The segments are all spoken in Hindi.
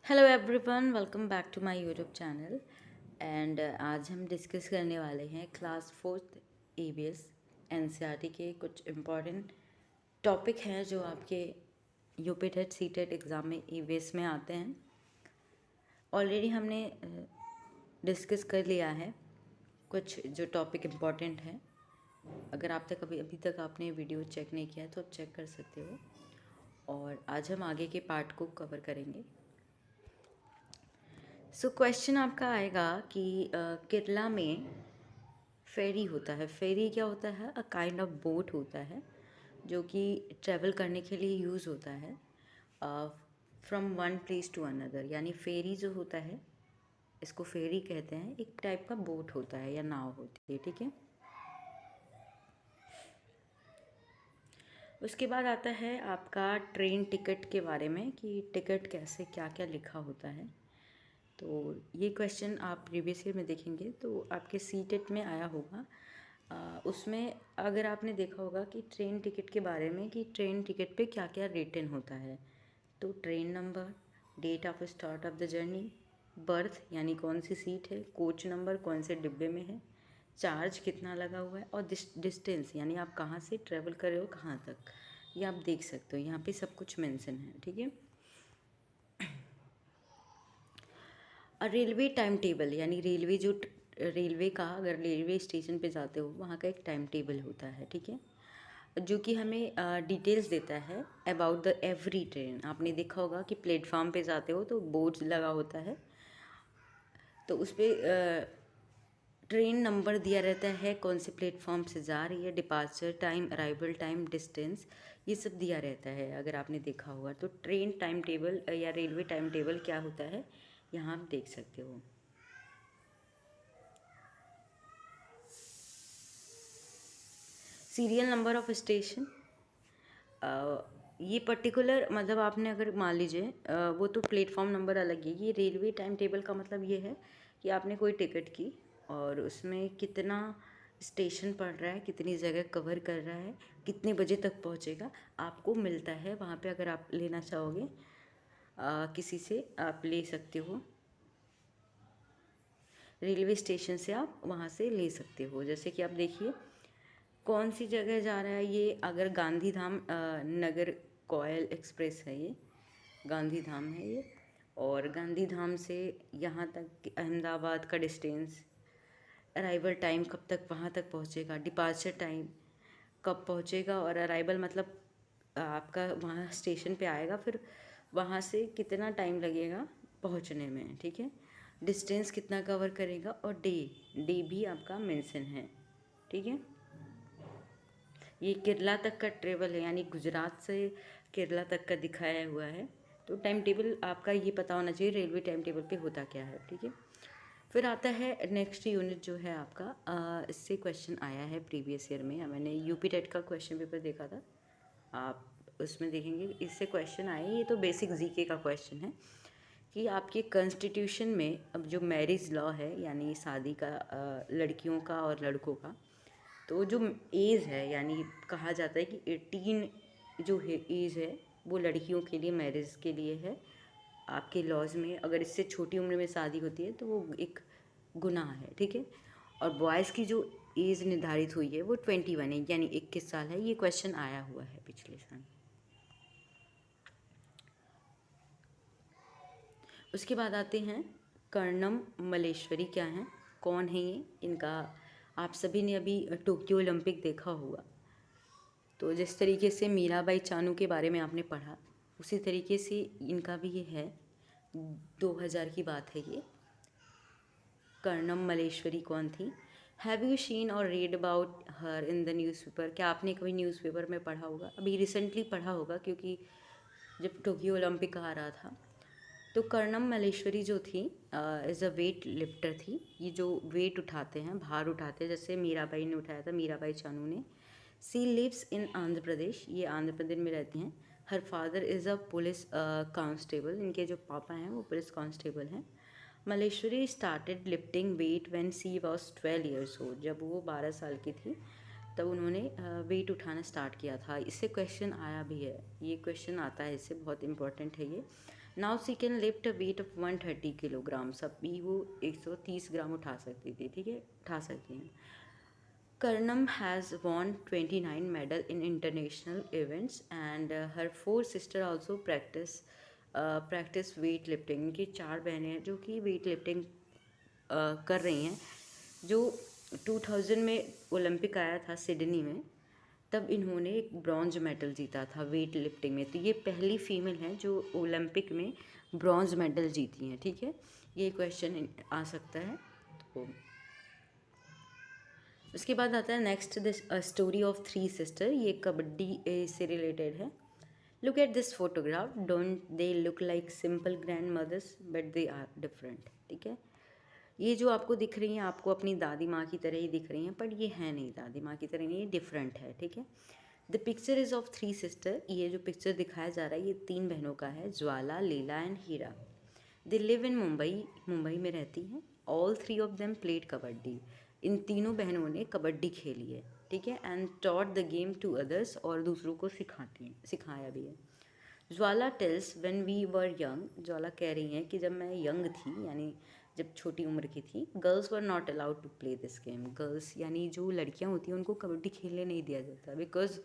Hello everyone, welcome back to my YouTube channel. And आज हम डिस्कस करने वाले हैं क्लास फोर्थ ईवीएस एनसीईआरटी के कुछ इम्पॉर्टेंट टॉपिक हैं जो आपके UP TET C TET exam में ईवीएस में आते हैं। ऑलरेडी हमने डिस्कस कर लिया है कुछ जो टॉपिक इम्पॉर्टेंट है। अगर आप तक अभी तक आपने वीडियो चेक नहीं किया तो आप चेक कर सकते हो। और आज हम आगे के पार्ट को कवर करेंगे। सो क्वेश्चन आपका आएगा कि केरला में फेरी होता है। फेरी क्या होता है? अ काइंड ऑफ बोट होता है जो कि ट्रैवल करने के लिए यूज़ होता है from one place to another. यानी फेरी जो होता है, इसको फेरी कहते हैं। एक टाइप का बोट होता है या नाव होती है, ठीक है। उसके बाद आता है आपका ट्रेन टिकट के बारे में कि टिकट कैसे क्या क्या लिखा होता है। तो ये क्वेश्चन आप प्रीवियस ईयर में देखेंगे तो आपके सी टेट में आया होगा। उसमें अगर आपने देखा होगा कि ट्रेन टिकट के बारे में कि ट्रेन टिकट पे क्या क्या रिटन होता है, तो train number, date of start of the journey, berth यानी कौन सी सीट है, कोच नंबर कौन से डिब्बे में है, चार्ज कितना लगा हुआ है, और डिस्टेंस यानी आप कहाँ से ट्रेवल कर रहे हो कहाँ तक, ये आप देख सकते हो। यहाँ पे सब कुछ मेंशन है, ठीक है। रेलवे टाइम टेबल यानी रेलवे का अगर रेलवे स्टेशन पे जाते हो वहाँ का एक टाइम टेबल होता है, ठीक है, जो कि हमें डिटेल्स देता है अबाउट द एवरी ट्रेन। आपने देखा होगा कि प्लेटफॉर्म पे जाते हो तो बोर्ड लगा होता है, तो उस पर ट्रेन नंबर दिया रहता है, कौन से प्लेटफॉर्म से जा रही है, departure time, arrival time, distance, ये सब दिया रहता है। अगर आपने देखा होगा तो ट्रेन टाइम टेबल या रेलवे टाइम टेबल क्या होता है यहाँ आप देख सकते हो। सीरियल नंबर ऑफ स्टेशन, ये पर्टिकुलर मतलब आपने अगर मान लीजिए वो तो प्लेटफॉर्म नंबर अलग है। ये रेलवे टाइम टेबल का मतलब ये है कि आपने कोई टिकट की और उसमें कितना स्टेशन पड़ रहा है, कितनी जगह कवर कर रहा है, कितने बजे तक पहुंचेगा, आपको मिलता है वहाँ पे। अगर आप लेना चाहोगे किसी से आप ले सकते हो, रेलवे स्टेशन से आप वहाँ से ले सकते हो। जैसे कि आप देखिए कौन सी जगह जा रहा है ये। अगर गांधीधाम नगर कोयल एक्सप्रेस है, ये गांधीधाम है ये, और गांधीधाम से यहाँ तक अहमदाबाद का डिस्टेंस, अराइवल टाइम कब तक वहाँ तक पहुँचेगा, डिपार्चर टाइम कब पहुँचेगा, और अराइवल मतलब आपका वहाँ स्टेशन पे आएगा, फिर वहाँ से कितना टाइम लगेगा पहुँचने में, ठीक है, डिस्टेंस कितना कवर करेगा, और डे भी आपका मेंशन है, ठीक है। ये केरला तक का ट्रेवल है यानी गुजरात से केरला तक का दिखाया हुआ है। तो टाइम टेबल आपका ये पता होना चाहिए रेलवे टाइम टेबल पे होता क्या है, ठीक है। फिर आता है नेक्स्ट यूनिट जो है आपका, इससे क्वेश्चन आया है प्रीवियस ईयर में। मैंने यूपी टेट का क्वेश्चन पेपर देखा था, आप उसमें देखेंगे इससे क्वेश्चन आए। ये तो बेसिक जीके का क्वेश्चन है कि आपके कॉन्स्टिट्यूशन में अब जो मैरिज लॉ है यानी शादी का लड़कियों का और लड़कों का, तो जो एज है यानी कहा जाता है कि 18 जो है एज है वो लड़कियों के लिए मैरिज के लिए है आपके लॉज में। अगर इससे छोटी उम्र में शादी होती है तो वो एक गुनाह है, ठीक है। और बॉयज़ की जो एज निर्धारित हुई है वो 21 है यानी 21 साल है। ये क्वेश्चन आया हुआ है पिछले साल। उसके बाद आते हैं कर्णम मल्लेश्वरी क्या हैं, कौन है ये। इनका आप सभी ने अभी टोक्यो ओलंपिक देखा होगा, तो जिस तरीके से मीराबाई चानू के बारे में आपने पढ़ा उसी तरीके से इनका भी ये है। 2000 की बात है ये। कर्णम मल्लेश्वरी कौन थी? हैव यू सीन और read about her in the newspaper? क्या आपने कभी न्यूज़पेपर में पढ़ा होगा? अभी रिसेंटली पढ़ा होगा क्योंकि जब टोक्यो ओलंपिक आ रहा था। तो कर्णम मल्लेश्वरी जो थी इज़ अ वेट लिफ्टर थी। ये जो वेट उठाते हैं, भार उठाते हैं, जैसे मीराबाई ने उठाया था, मीराबाई चानू ने। She lives in Andhra Pradesh, ये आंध्र प्रदेश में रहती हैं। Her father is a police constable, इनके जो पापा हैं वो पुलिस कांस्टेबल हैं। Malleswari started lifting weight when she was 12 years old, जब वो 12 साल की थी तब उन्होंने वेट उठाना स्टार्ट किया था। इससे क्वेश्चन आया भी है, ये क्वेश्चन आता है इससे, बहुत इंपॉर्टेंट है ये। Now she can lift a weight of 130 kilograms, अभी वो 130 ग्राम उठा सकती थी, ठीक है, उठा सकती हैं। Karnam has won 29 medals in international events, and her four sisters also practice weight lifting. इनकी चार बहनें हैं जो कि वेट लिफ्टिंग कर रही हैं। जो 2000 में ओलंपिक आया था सिडनी में, तब इन्होंने एक ब्रॉन्ज मेडल जीता था वेट लिफ्टिंग में। तो ये पहली फीमेल हैं जो ओलंपिक में ब्रॉन्ज मेडल जीती हैं, ठीक है। ये क्वेश्चन आ सकता है। तो उसके बाद आता है next, this story of three sister. ये कबड्डी से रिलेटेड है। Look at this photograph, don't they look like simple grandmothers but they are different, ठीक है। ये जो आपको दिख रही हैं, आपको अपनी दादी माँ की तरह ही दिख रही हैं, पर ये है नहीं दादी माँ की तरह नहीं, ये डिफरेंट है, ठीक है। The picture is of three sister. ये जो पिक्चर दिखाया जा रहा है ये तीन बहनों का है, Jwala, Leela and Heera. They live in Mumbai, Mumbai में रहती हैं। All three of them played kabaddi. इन तीनों बहनों ने कबड्डी खेली है, ठीक है। And taught the game to others, और दूसरों को सिखाया भी है। Jwala tells when we were young, Jwala कह रही हैं कि जब मैं यंग थी, यानी जब छोटी उम्र की थी, girls were not allowed to play this game. Girls यानी जो लड़कियां होती हैं उनको कबड्डी खेलने नहीं दिया जाता, बिकॉज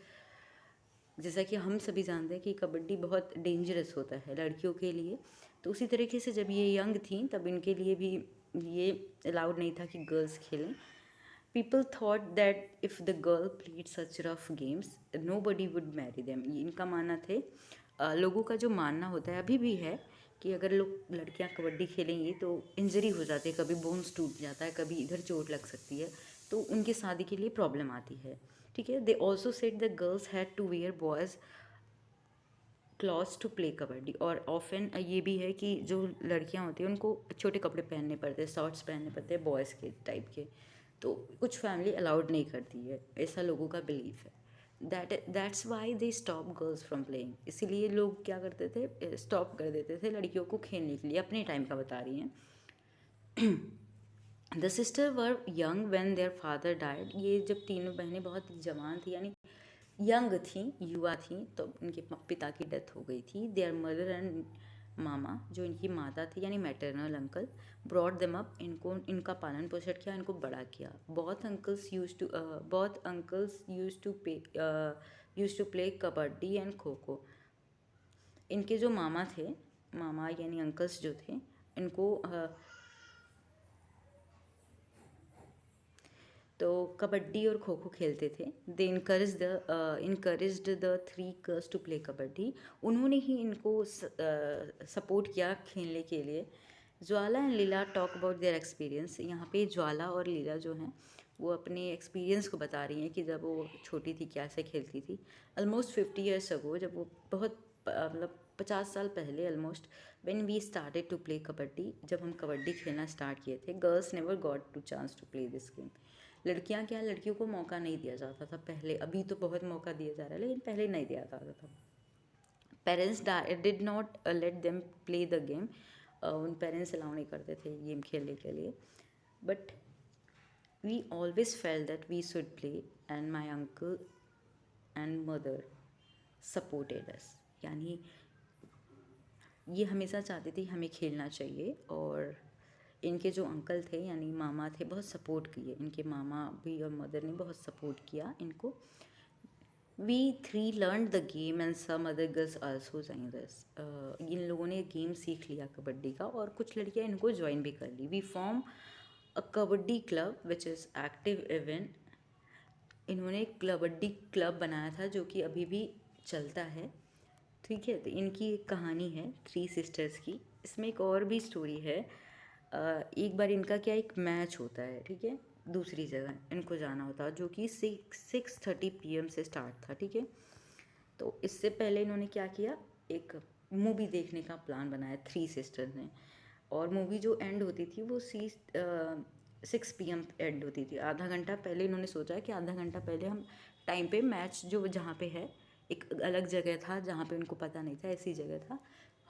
जैसा कि हम सभी जानते हैं कि कबड्डी बहुत डेंजरस होता है लड़कियों के लिए। तो उसी तरीके से जब ये यंग थी तब इनके लिए भी ये अलाउड नहीं था कि गर्ल्स खेलें। People thought that if the girl played such rough games nobody would marry them. ये इनका मानना थे, लोगों का जो मानना होता है अभी भी है कि अगर लोग लड़कियां कबड्डी खेलेंगी तो इंजरी हो जाती है, कभी बोन्स टूट जाता है, कभी इधर चोट लग सकती है, तो उनकी शादी के लिए प्रॉब्लम आती है, ठीक है। They also said the girls had to wear boys clothes to play kabaddi. और ऑफन ये भी है कि जो लड़कियां होती हैं उनको छोटे कपड़े पहनने पड़ते हैं, शॉर्ट्स पहनने पड़ते हैं बॉयज़ के टाइप के। तो कुछ फैमिली अलाउड नहीं करती है, ऐसा लोगों का बिलीफ है। That's why they stop girls from playing. इसीलिए लोग क्या करते थे, स्टॉप कर देते थे लड़कियों को खेलने के लिए। अपने टाइम का बता रही हैं। The sister were young when their father died. ये जब तीनों बहनें बहुत जवान थी, यानी यंग थी, युवा थी, तो इनके पिता की डेथ हो गई थी। देयर मदर एंड मामा, जो इनकी माता थी यानी maternal uncle, brought them up, इनको इनका पालन पोषण किया, इनको बड़ा किया। Both uncles use to play kabaddi and kho kho. इनके जो मामा थे, मामा यानी अंकल्स जो थे, इनको तो कबड्डी और खो खो खेलते थे। They encouraged the three girls to play kabaddi. उन्होंने ही इनको सपोर्ट किया खेलने के लिए। Jwala and Leela talk about their experience. यहाँ पे ज्वाला और लीला जो हैं वो अपने एक्सपीरियंस को बता रही हैं कि जब वो छोटी थी क्या से खेलती थी। ऑलमोस्ट 50 ईयर्स अगो, जब वो बहुत मतलब 50 साल पहले almost, when we started to play kabaddi, जब हम कबड्डी खेलना स्टार्ट किए थे, girls never got to chance to play this game. लड़कियां क्या, लड़कियों को मौका नहीं दिया जाता था पहले, अभी तो बहुत मौका दिया जा रहा है लेकिन पहले नहीं दिया जाता था। Parents did not let them play the game. उन पेरेंट्स अलाउ नहीं करते थे गेम खेलने के लिए। But we always felt that we should play, and my uncle and mother supported us. यानी ये हमेशा चाहते थे हमें खेलना चाहिए, और इनके जो अंकल थे यानी मामा थे बहुत सपोर्ट किए, इनके मामा भी और मदर ने बहुत सपोर्ट किया इनको। We three learn the game and some other girls also join this. इन लोगों ने गेम सीख लिया कबड्डी का, और कुछ लड़कियां इनको ज्वाइन भी कर ली। We form a kabaddi club which is active event. इन्होंने एक कबड्डी क्लब बनाया था जो कि अभी भी चलता है, ठीक है। तो इनकी एक कहानी है थ्री सिस्टर्स की। इसमें एक और भी स्टोरी है। एक बार इनका क्या, एक मैच होता है, ठीक है, दूसरी जगह इनको जाना होता है, जो कि 6:30 PM से स्टार्ट था, ठीक है। तो इससे पहले इन्होंने क्या किया, एक मूवी देखने का प्लान बनाया थ्री सिस्टर्स ने। और मूवी जो एंड होती थी वो 6 PM एंड होती थी। आधा घंटा पहले इन्होंने सोचा कि आधा घंटा पहले हम टाइम पे मैच जो जहाँ पे है, एक अलग जगह था जहाँ पे उनको पता नहीं था, ऐसी जगह था,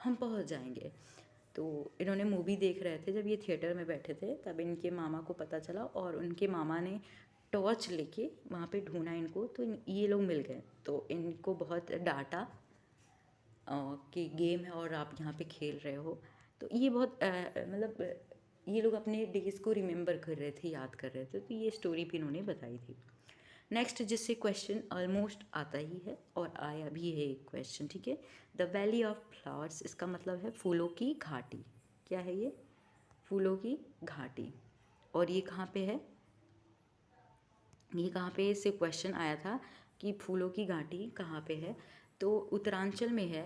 हम पहुँच जाएंगे। तो इन्होंने मूवी देख रहे थे, जब ये थिएटर में बैठे थे तब इनके मामा को पता चला, और उनके मामा ने टॉर्च लेके वहाँ पे ढूंढा इनको, तो ये लोग मिल गए। तो इनको बहुत डांटा, कि गेम है और आप यहाँ पे खेल रहे हो। तो ये बहुत मतलब ये लोग अपने डेज को रिमेंबर कर रहे थे, याद कर रहे थे, तो ये स्टोरी भी इन्होंने बताई थी। नेक्स्ट जिससे क्वेश्चन ऑलमोस्ट आता ही है और आया भी है एक क्वेश्चन, ठीक है। द वैली ऑफ फ्लावर्स, इसका मतलब है फूलों की घाटी। क्या है ये? फूलों की घाटी। और ये कहाँ पे है? ये कहाँ पे इससे क्वेश्चन आया था कि फूलों की घाटी कहाँ पे है? तो उत्तरांचल में है,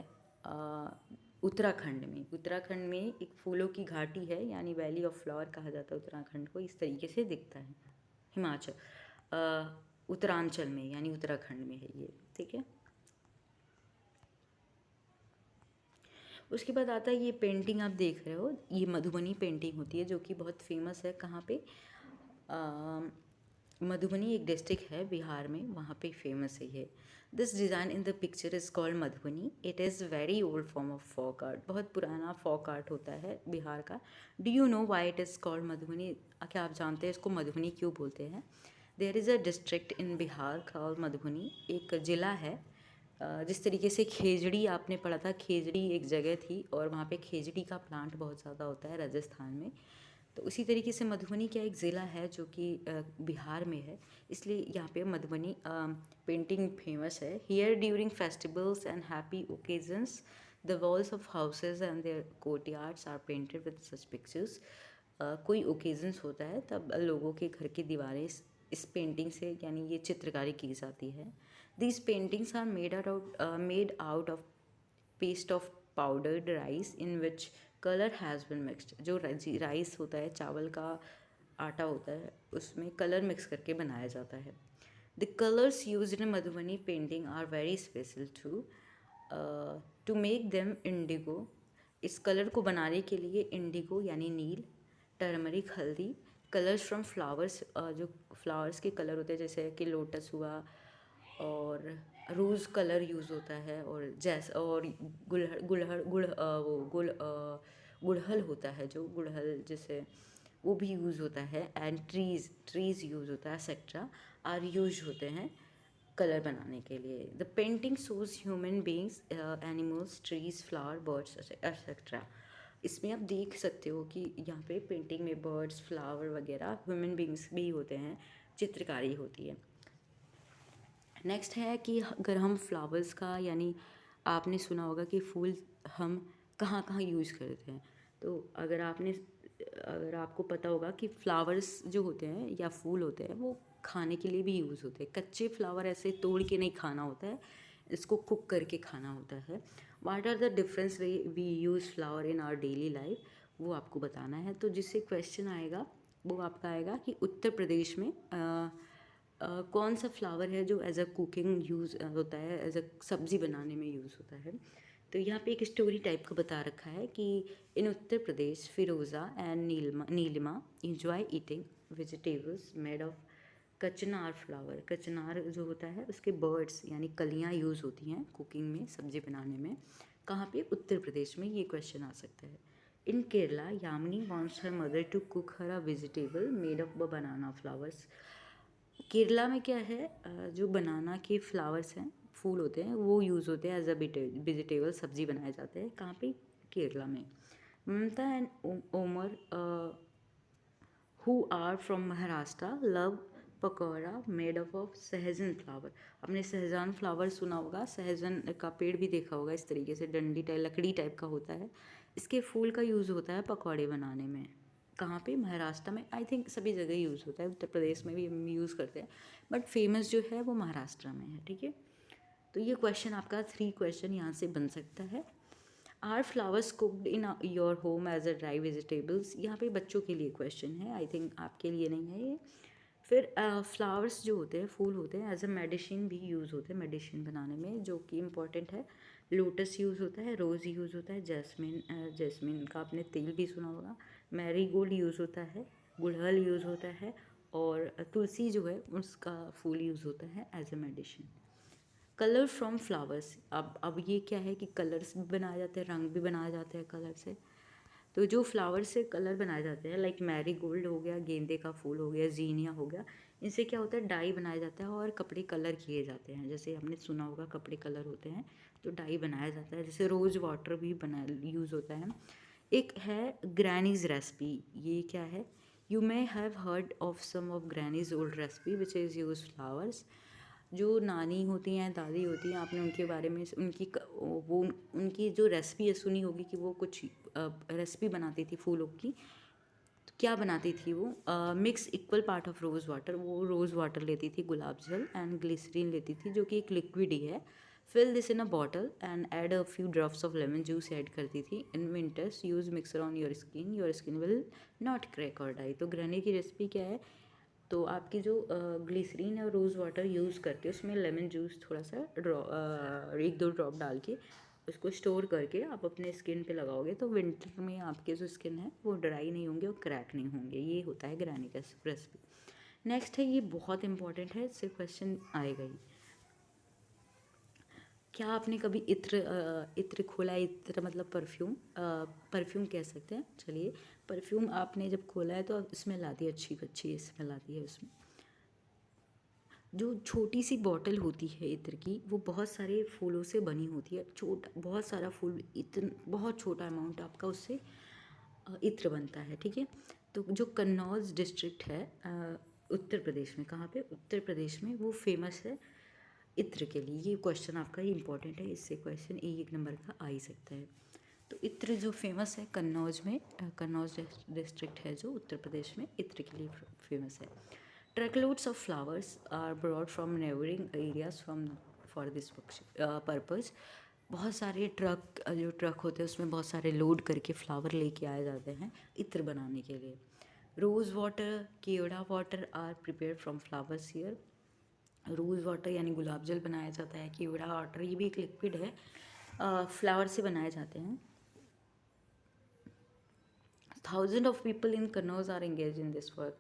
उत्तराखंड में। उत्तराखंड में एक फूलों की घाटी है, यानी वैली ऑफ फ्लावर कहा जाता है उत्तराखंड को, इस तरीके से दिखता है। हिमाचल उत्तरांचल में, यानी उत्तराखंड में है ये, ठीक है। उसके बाद आता है ये पेंटिंग आप देख रहे हो, ये मधुबनी पेंटिंग होती है जो कि बहुत फेमस है। कहाँ पे? मधुबनी एक डिस्ट्रिक्ट है बिहार में, वहाँ पे फेमस है ये। This design in the picture is called Madhubani. It is very old form of folk art. बहुत पुराना फोक आर्ट होता है बिहार का। Do you know why it is called Madhubani? क्या आप जानते हैं इसको मधुबनी क्यों बोलते हैं? There is a district in Bihar called Madhubani. एक ज़िला है, जिस तरीके से खेजड़ी आपने पढ़ा था, खेजड़ी एक जगह थी और वहाँ पे खेजड़ी का प्लांट बहुत ज़्यादा होता है राजस्थान में। तो उसी तरीके से मधुबनी क्या एक ज़िला है जो कि बिहार में है, इसलिए यहाँ पे मधुबनी पेंटिंग फेमस है। Here during festivals and happy occasions the walls of houses and their courtyards are painted with such pictures. कोई ओकेजन्स होता है तब लोगों के घर की दीवारें इस पेंटिंग से, यानी ये चित्रकारी की जाती है। These paintings are made out of paste of powdered rice in which color has been mixed। जो राइस होता है, चावल का आटा होता है, उसमें कलर मिक्स करके बनाया जाता है। The colors used in Madhubani painting are very special too. To make them indigo, इस कलर को बनाने के लिए इंडिगो यानी नील, टर्मरिक हल्दी, कलर्स फ्रॉम फ्लावर्स, जो फ्लावर्स के कलर होते हैं जैसे कि लोटस हुआ, और रोज़ कलर यूज़ होता है, और और गुड़हल गुड़हल गुड़ वो गुड़हल होता है, जो गुड़हल जैसे वो भी यूज़ होता है। एंड ट्रीज़ यूज़ होता है, एक्सेट्रा आर यूज होते हैं कलर बनाने के लिए। The painting shows human beings, animals, trees, flower, birds etcetera. इसमें आप देख सकते हो कि यहाँ पे पेंटिंग में बर्ड्स, फ्लावर वगैरह, ह्यूमन बींग्स भी होते हैं, चित्रकारी होती है। नेक्स्ट है कि अगर हम फ्लावर्स का, यानी आपने सुना होगा कि फूल हम कहाँ कहाँ यूज़ करते हैं। तो अगर आपको पता होगा कि फ्लावर्स जो होते हैं या फूल होते हैं वो खाने के लिए भी यूज़ होते हैं। कच्चे फ्लावर ऐसे तोड़ के नहीं खाना होता है, इसको कुक करके खाना होता है। What are the difference way we use flower in our daily life, वो आपको बताना है। तो जिससे क्वेश्चन आएगा वो आपका आएगा कि उत्तर प्रदेश में कौन सा फ्लावर है जो एज अ कुकिंग यूज़ होता है, एज अ सब्ज़ी बनाने में यूज़ होता है। तो यहाँ पे एक स्टोरी टाइप का बता रखा है कि in Uttar Pradesh Firoza and Neelima enjoy eating vegetables made of kachnar flower. कचनार जो होता है उसके बर्ड्स यानी कलियाँ यूज़ होती हैं कुकिंग में, सब्ज़ी बनाने में। कहाँ पे? उत्तर प्रदेश में ये क्वेश्चन आ सकता है। In Kerala Yamini wants her mother to cook her a vegetable made of banana flowers. Kerala में क्या है, जो बनाना के फ्लावर्स हैं, फूल होते हैं, वो यूज़ होते हैं एज अ वेजिटेबल, सब्जी बनाए जाते हैं। कहाँ पे? केरला में। Mamta and Omar who are from Maharashtra love pakoda made of sahjan flower. आपने सहजान फ्लावर सुना होगा, सहजन का पेड़ भी देखा होगा, इस तरीके से डंडी टाइप, लकड़ी टाइप का होता है। इसके फूल का यूज़ होता है पकौड़े बनाने में। कहाँ पे? महाराष्ट्र में। आई थिंक सभी जगह यूज़ होता है, उत्तर प्रदेश में भी हम यूज़ करते हैं, बट फेमस जो है वो महाराष्ट्र में है, ठीक है। तो ये क्वेश्चन आपका 3 क्वेश्चन यहाँ से बन सकता है। Are flowers cooked in your home as a dry vegetables, यहाँ पे बच्चों के लिए क्वेश्चन है, आई थिंक आपके लिए नहीं है ये। फिर फ्लावर्स जो होते हैं, फूल होते हैं, एज अ मेडिसिन भी यूज़ होते हैं मेडिसिन बनाने में, जो कि इम्पॉर्टेंट है। लोटस यूज़ होता है, रोज़ यूज़ होता है, जैस्मिन का आपने तेल भी सुना होगा, मैरीगोल्ड यूज़ होता है, गुड़हल यूज़ होता है, और तुलसी जो है उसका फूल यूज़ होता है as a medicine. Colour from flowers, अब ये क्या है कि कलर्स भी बनाए जाते हैं, रंग भी बनाए जाते हैं कलर से। तो जो फ्लावर से कलर बनाए जाते हैं, लाइक मैरीगोल्ड हो गया, गेंदे का फूल हो गया, जीनिया हो गया, इनसे क्या होता है, डाई बनाया जाता है और कपड़े कलर किए जाते हैं। जैसे हमने सुना होगा कपड़े कलर होते हैं, तो डाई बनाया जाता है, जैसे रोज़ वाटर भी बना यूज़ होता है। एक है ग्रैनीज रेसिपी, ये क्या है? You may have heard of some of granny's old recipe which is use flowers. जो नानी होती हैं, दादी होती हैं, आपने उनके बारे में वो उनकी जो रेसिपी है सुनी होगी कि वो कुछ रेसिपी बनाती थी फूलों की। तो क्या बनाती थी वो? Mix equal part of rose water, वो रोज़ वाटर लेती थी, गुलाब जल एंड ग्लिसरीन लेती थी, जो कि एक लिक्विड ही है। Fill this in a bottle and add a few drops of lemon juice add करती थी। In winters use mixer on your skin will not crack और डाई। तो ग्रैनी की रेसिपी क्या है? तो आपकी जो ग्लिसरीन और रोज़ वाटर यूज़ करके उसमें लेमन जूस थोड़ा सा एक दो ड्रॉप डाल के उसको स्टोर करके आप अपने स्किन पे लगाओगे तो विंटर में आपके जो स्किन है वो ड्राई नहीं होंगे और क्रैक नहीं होंगे। ये होता है ग्रैनी का रेसिपी। नेक्स्ट है, ये बहुत इंपॉर्टेंट है, इससे क्वेश्चन आएगा ही। क्या आपने कभी इत्र खोला है? इत्र मतलब परफ्यूम, परफ्यूम कह सकते हैं। चलिए, परफ्यूम आपने जब खोला है तो स्मेल आती है, अच्छी अच्छी स्मेल आती है उसमें। जो छोटी सी बॉटल होती है इत्र की, वो बहुत सारे फूलों से बनी होती है। छोटा बहुत सारा फूल, बहुत छोटा अमाउंट आपका उससे इत्र बनता है, ठीक है। तो जो कन्नौज डिस्ट्रिक्ट है उत्तर प्रदेश में, कहाँ पे? उत्तर प्रदेश में, वो फेमस है इत्र के लिए। ये क्वेश्चन आपका ही इंपॉर्टेंट है, इससे क्वेश्चन एक नंबर का आ ही सकता है। तो इत्र जो फेमस है कन्नौज में, कन्नौज डिस्ट्रिक्ट है जो उत्तर प्रदेश में, इत्र के लिए फेमस है। Truckloads of flowers are brought from neighbouring areas from for this purpose. बहुत सारे जो ट्रक होते हैं उसमें बहुत सारे लोड करके फ्लावर लेके आए जाते हैं इत्र बनाने के लिए। Rose water, kewra water are prepare from flowers here. Rose water यानी गुलाब जल बनाया जाता है, केवड़ा वाटर ये भी एक लिक्विड है, फ्लावर से बनाए जाते हैं। Thousand of people in Kannauj are engage in this work.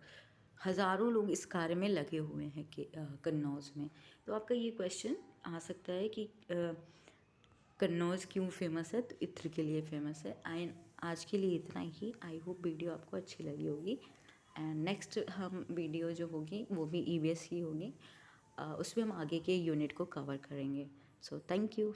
हज़ारों लोग इस कार्य में लगे हुए हैं कि कन्नौज में। तो आपका ये क्वेश्चन आ सकता है कि कन्नौज क्यों फेमस है? तो इत्र के लिए फेमस है। एंड आज के लिए इतना ही। आई होप वीडियो आपको अच्छी लगी होगी। एंड नेक्स्ट हम वीडियो जो होगी वो भी EVS की होगी, उसमें हम आगे के यूनिट को कवर करेंगे। So thank you.